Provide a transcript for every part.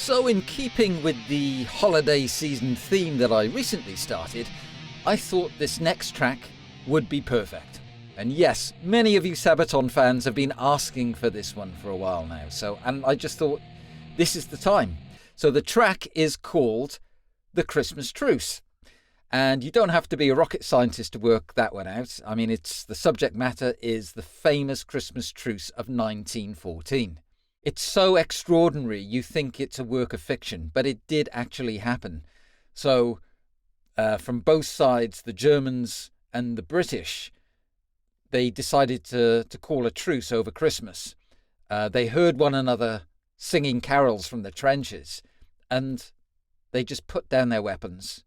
So in keeping with the holiday season theme that I recently started, I thought this next track would be perfect. And yes, many of you Sabaton fans have been asking for this one for a while now. And I just thought this is the time. So the track is called The Christmas Truce. And you don't have to be a rocket scientist to work that one out. I mean, the subject matter is the famous Christmas Truce of 1914. It's so extraordinary you think it's a work of fiction, but it did actually happen. So from both sides, the Germans and the British, they decided to call a truce over Christmas. They heard one another singing carols from the trenches, and they just put down their weapons.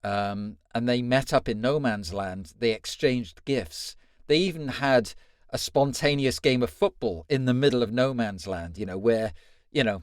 And they met up in no man's land. They exchanged gifts. They even had a spontaneous game of football in the middle of no man's land, where, the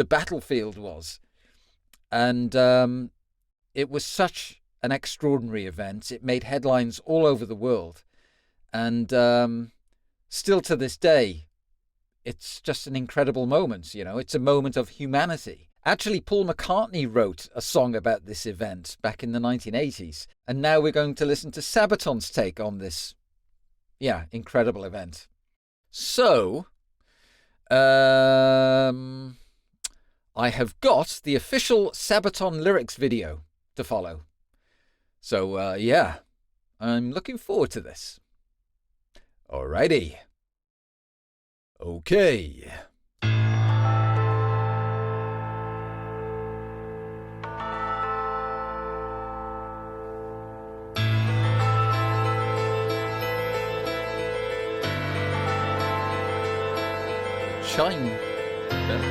battlefield was. And it was such an extraordinary event. It made headlines all over the world. And still to this day, it's just an incredible moment. It's a moment of humanity. Actually, Paul McCartney wrote a song about this event back in the 1980s. And now we're going to listen to Sabaton's take on this, incredible event. So, I have got the official Sabaton lyrics video to follow. So, I'm looking forward to this. Alrighty. Okay. Chime bells.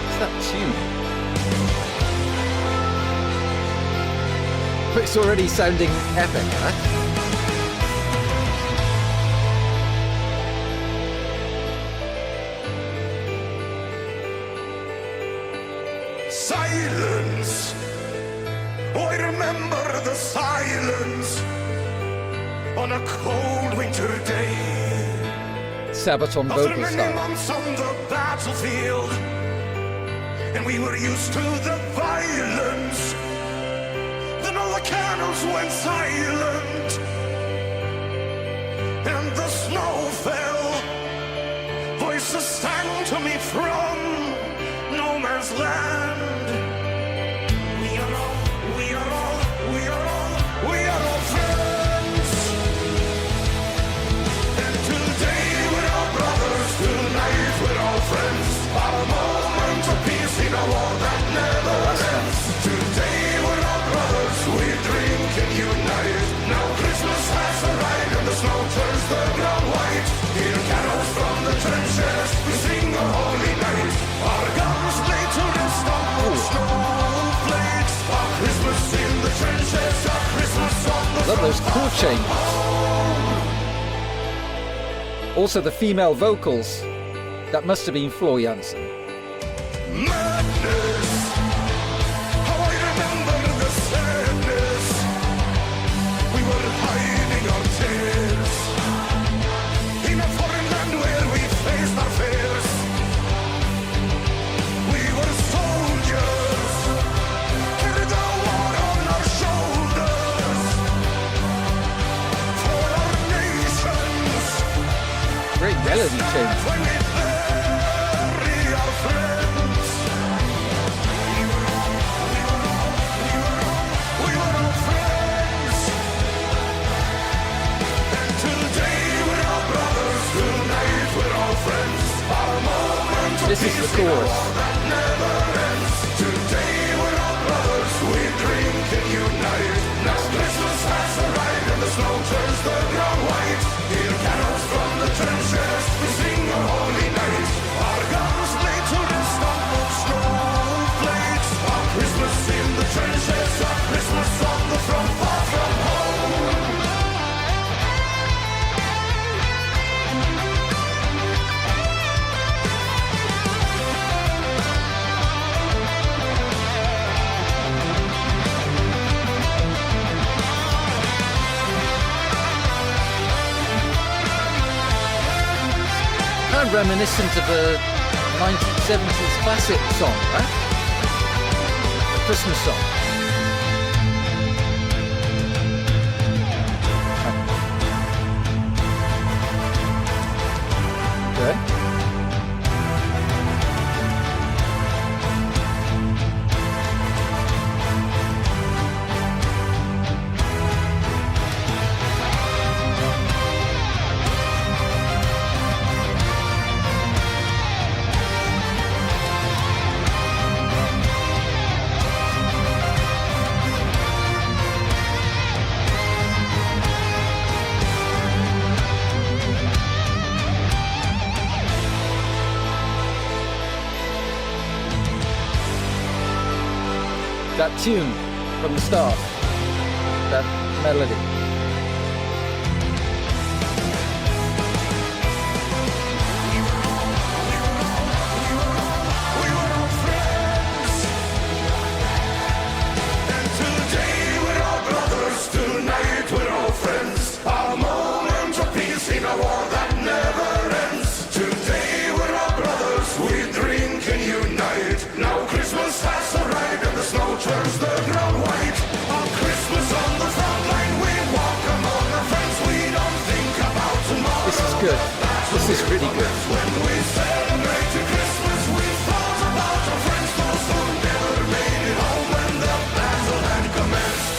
What's that tune? It's already sounding epic, huh? Silence. Oh, I remember the silence on a cold winter day. Sabaton After vocal many style. months on the battlefield, and we were used to the violence. Then all the candles went silent, and the snow fell. Voices sang to me from no man's land. We are all friends. And today we're all brothers, tonight we're all friends. Our moment of peace in a war that never ends. Today we're all brothers, we drink and unite. Now Christmas has arrived and the snow turns the ground white. Hear carols from the trenches, we sing a holy night. Our guns lay to rest on snowflakes. Our Christmas in the trenches, our Christmas on the Love those chord changes. Also the female vocals. That must have been Floor Jansen. madness. How I remember the sadness. We were hiding our tears in a foreign land where we faced our fears. We were soldiers, carried the war on our shoulders for our nations. Great melody change. When we bury our friends, we were all friends. And today we're all brothers, tonight we're all friends. Our moment of This is the peace in a chorus. war that never ends. Today we're all brothers, we drink and unite. Now Christmas has arrived and the snow turns the ground white. Hear carols from the trenches, we sing a holy night. Our guns lay to rest on snowflakes. Our Christmas in the trenches, our Christmas on the front, far from home. of reminiscent of a 1970s classic song, right? A Christmas song. Okay. That tune from the start, that melody. We were all friends, and today we're all brothers. Tonight we're all friends. A moment of peace in a war that never ends. Today we're all brothers. We drink and unite. Now Christmas has arrived and the snow turns the ground white. On Christmas on the front line we walk among our friends. We don't think about tomorrow. This is good. This is really good. When we celebrate Christmas we thought about our friends. Those who never made it home when the battle had commenced.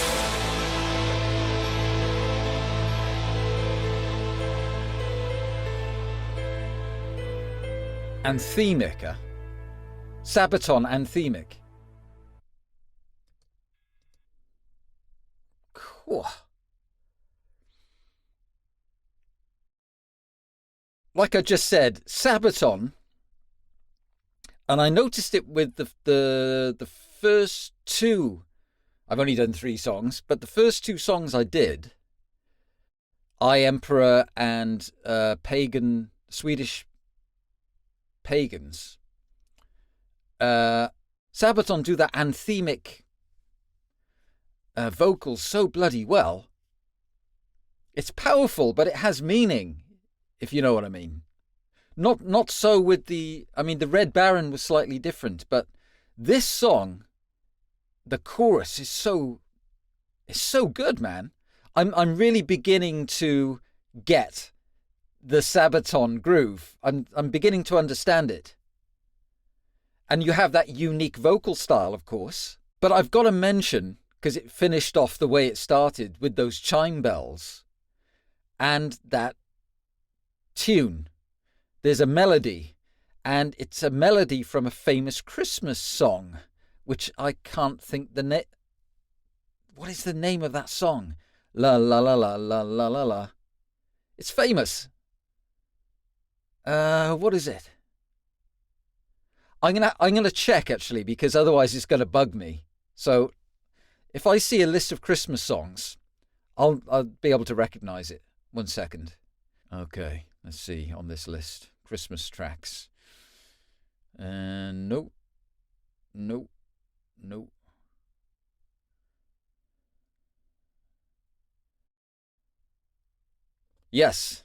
Anthemic, Sabaton anthemic. Cool. Like I just said, Sabaton, and I noticed it with the first two. I've only done 3 songs, but the first 2 songs I did, I Emperor and Pagan, Swedish Pagans. Sabaton do that anthemic vocals so bloody well. It's powerful, but it has meaning, if you know what I mean. Not so with the Red Baron was slightly different, but this song, the chorus is so good, man. I'm really beginning to get the Sabaton groove. I'm beginning to understand it. And you have that unique vocal style, of course. But I've got to mention, because it finished off the way it started with those chime bells and that tune. There's a melody, and it's a melody from a famous Christmas song, which I can't think the name. What is the name of that song? La la la la la la la la. It's famous. What is it? I'm gonna check actually, because otherwise it's gonna bug me. So if I see a list of Christmas songs, I'll be able to recognize it. 1 second. Okay, let's see on this list. Christmas tracks. Nope. Nope. Nope. Yes,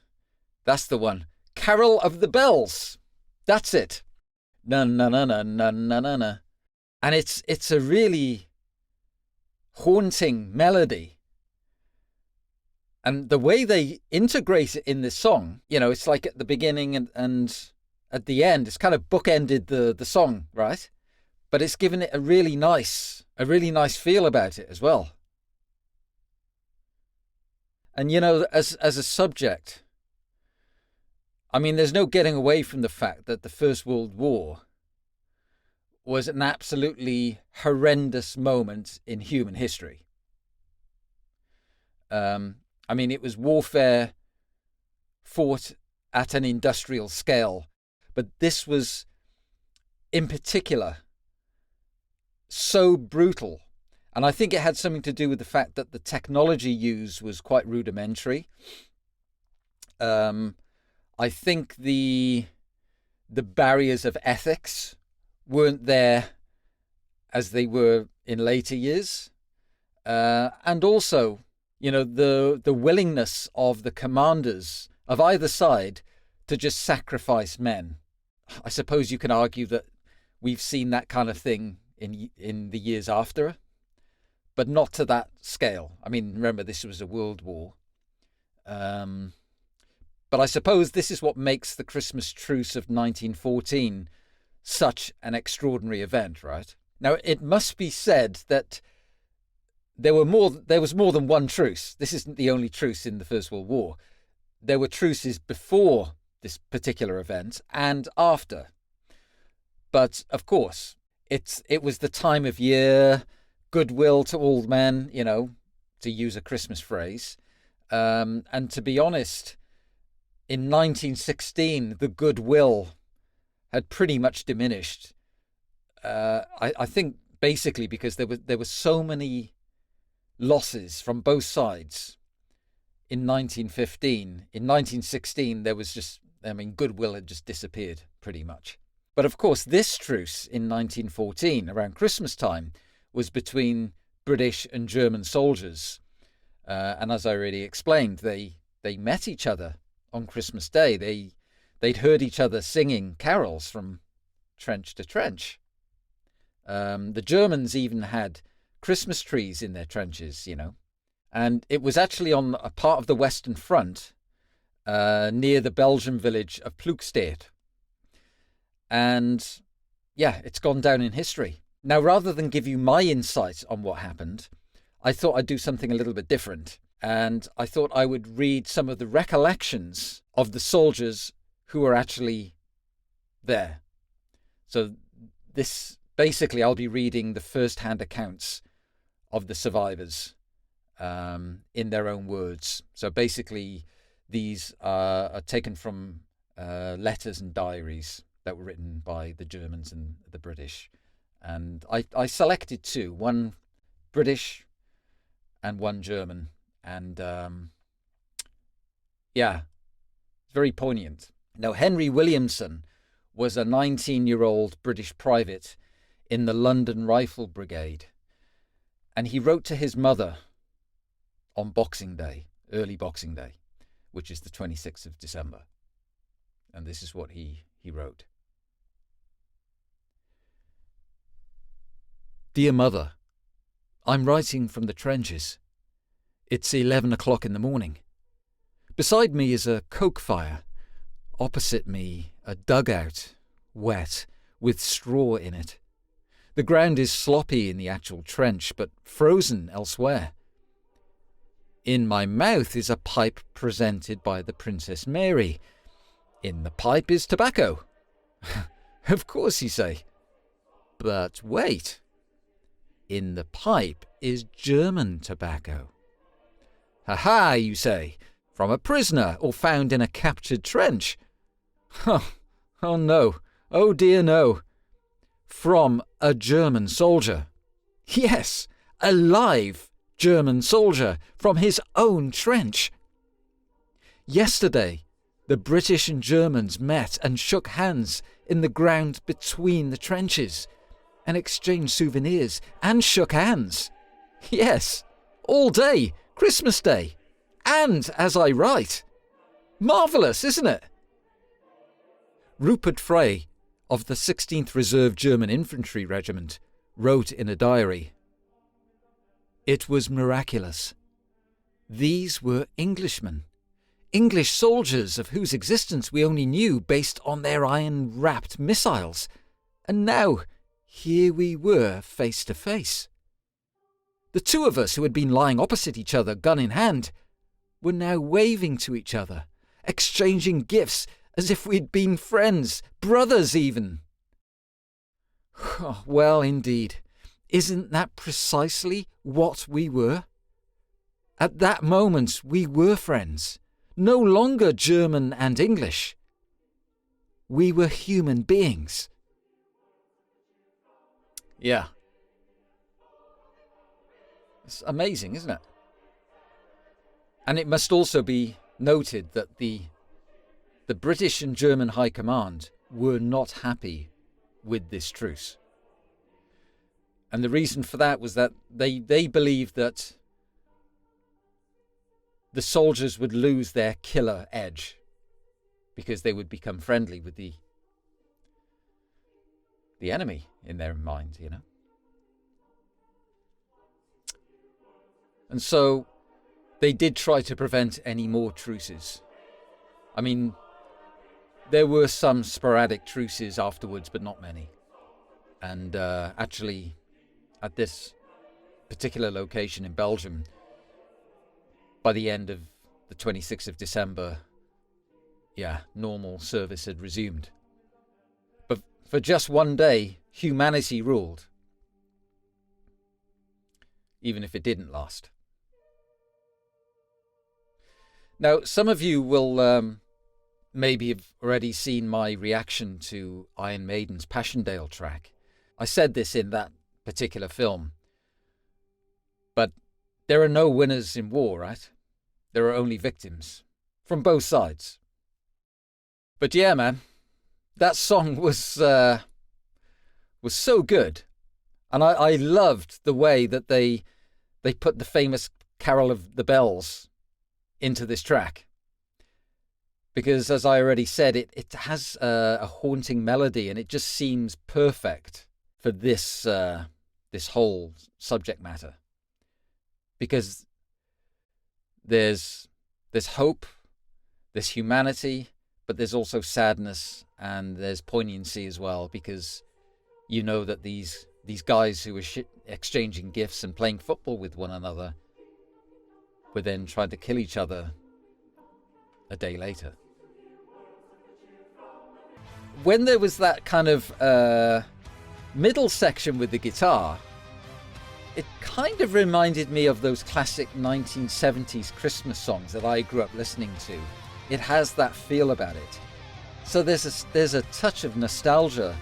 that's the one. Carol of the Bells. That's it. Na na na na na na na na. And it's a really haunting melody. And the way they integrate it in this song, it's like at the beginning and at the end, it's kind of bookended the song, right? But it's given it a really nice feel about it as well. And as a subject, there's no getting away from the fact that the First World War was an absolutely horrendous moment in human history. It was warfare fought at an industrial scale, but this was, in particular, so brutal. And I think it had something to do with the fact that the technology used was quite rudimentary. I think the barriers of ethics weren't there as they were in later years. And also, the willingness of the commanders of either side to just sacrifice men. I suppose you can argue that we've seen that kind of thing in the years after, but not to that scale. I mean, remember, this was a world war. But I suppose this is what makes the Christmas Truce of 1914 such an extraordinary event, right? Now, it must be said that there was more than one truce. This isn't the only truce in the First World War. There were truces before this particular event and after. But, of course, it was the time of year, goodwill to all men, to use a Christmas phrase. And to be honest, in 1916, the goodwill had pretty much diminished. I think basically because there were so many losses from both sides in 1915. In 1916, there was just, goodwill had just disappeared pretty much. But of course, this truce in 1914, around Christmas time, was between British and German soldiers. And as I already explained, they met each other on Christmas Day. They'd heard each other singing carols from trench to trench. The Germans even had Christmas trees in their trenches, And it was actually on a part of the Western Front near the Belgian village of Ploegsteert. And yeah, it's gone down in history. Now, rather than give you my insight on what happened, I thought I'd do something a little bit different. And I thought I would read some of the recollections of the soldiers who were actually there. So this, basically, I'll be reading the first-hand accounts of the survivors in their own words. So basically, these are taken from letters and diaries that were written by the Germans and the British. And I selected two, one British and one German. And yeah, very poignant. Now, Henry Williamson was a 19-year-old British private in the London Rifle Brigade. And he wrote to his mother on Boxing Day, early Boxing Day, which is the 26th of December. And this is what he wrote. Dear Mother, I'm writing from the trenches. It's 11 o'clock in the morning. Beside me is a coke fire. Opposite me, a dugout, wet, with straw in it. The ground is sloppy in the actual trench, but frozen elsewhere. In my mouth is a pipe presented by the Princess Mary. In the pipe is tobacco. Of course, you say. But wait. In the pipe is German tobacco. Ha-ha, you say, from a prisoner or found in a captured trench. Oh no, oh dear no. From a German soldier. Yes, a live German soldier from his own trench. Yesterday, the British and Germans met and shook hands in the ground between the trenches and exchanged souvenirs and shook hands. Yes, all day, Christmas Day, and as I write. Marvellous, isn't it? Rupert Frey of the 16th Reserve German Infantry Regiment wrote in a diary, "It was miraculous. These were Englishmen, English soldiers of whose existence we only knew based on their iron-wrapped missiles, and now here we were face to face. The two of us who had been lying opposite each other, gun in hand, were now waving to each other, exchanging gifts as if we'd been friends, brothers even." Oh, well, indeed, isn't that precisely what we were? At that moment we were friends, no longer German and English. We were human beings. Yeah. It's amazing, isn't it? And it must also be noted that the British and German High Command were not happy with this truce. And the reason for that was that they believed that the soldiers would lose their killer edge. because they would become friendly with the enemy in their mind, you know. And so they did try to prevent any more truces. I mean, there were some sporadic truces afterwards, but not many. And actually, at this particular location in Belgium, by the end of the 26th of December, normal service had resumed. But for just one day, humanity ruled, even if it didn't last. Now, some of you will maybe have already seen my reaction to Iron Maiden's Passchendaele track. I said this in that particular film. But there are no winners in war, right? There are only victims. From both sides. But yeah, man. That song was so good. And I loved the way that they put the famous Carol of the Bells into this track. Because, as I already said, it has a haunting melody, and it just seems perfect for this whole subject matter. Because there's hope, there's humanity, but there's also sadness, and there's poignancy as well, because you know that these guys who were exchanging gifts and playing football with one another were then trying to kill each other a day later. When there was that kind of middle section with the guitar, it kind of reminded me of those classic 1970s Christmas songs that I grew up listening to. It has that feel about it. So there's a touch of nostalgia,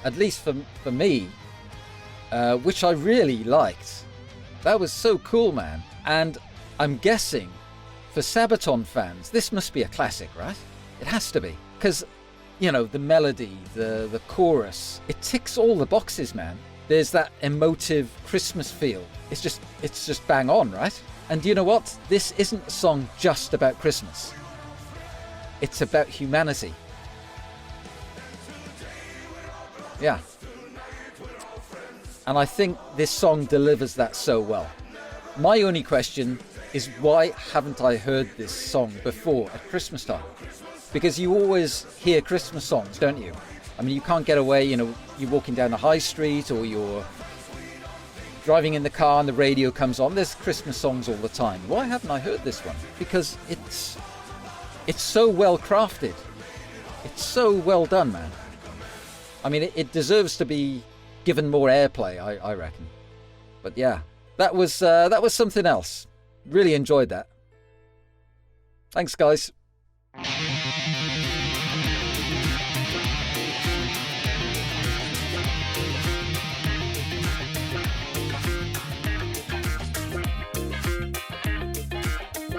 at least for me, which I really liked. That was so cool, man. And I'm guessing for Sabaton fans, this must be a classic, right? It has to be. Because, you know, the melody, the chorus, it ticks all the boxes, man. There's that emotive Christmas feel. It's just bang on, right? And you know what? This isn't a song just about Christmas. It's about humanity. Yeah. And I think this song delivers that so well. My only question is, why haven't I heard this song before at Christmas time? Because you always hear Christmas songs, don't you? I mean, you can't get away, you know, you're walking down the high street or you're driving in the car and the radio comes on. There's Christmas songs all the time. Why haven't I heard this one? Because it's so well crafted. It's so well done, man. I mean, it deserves to be given more airplay, I reckon. But yeah, that was something else. Really enjoyed that. Thanks, guys.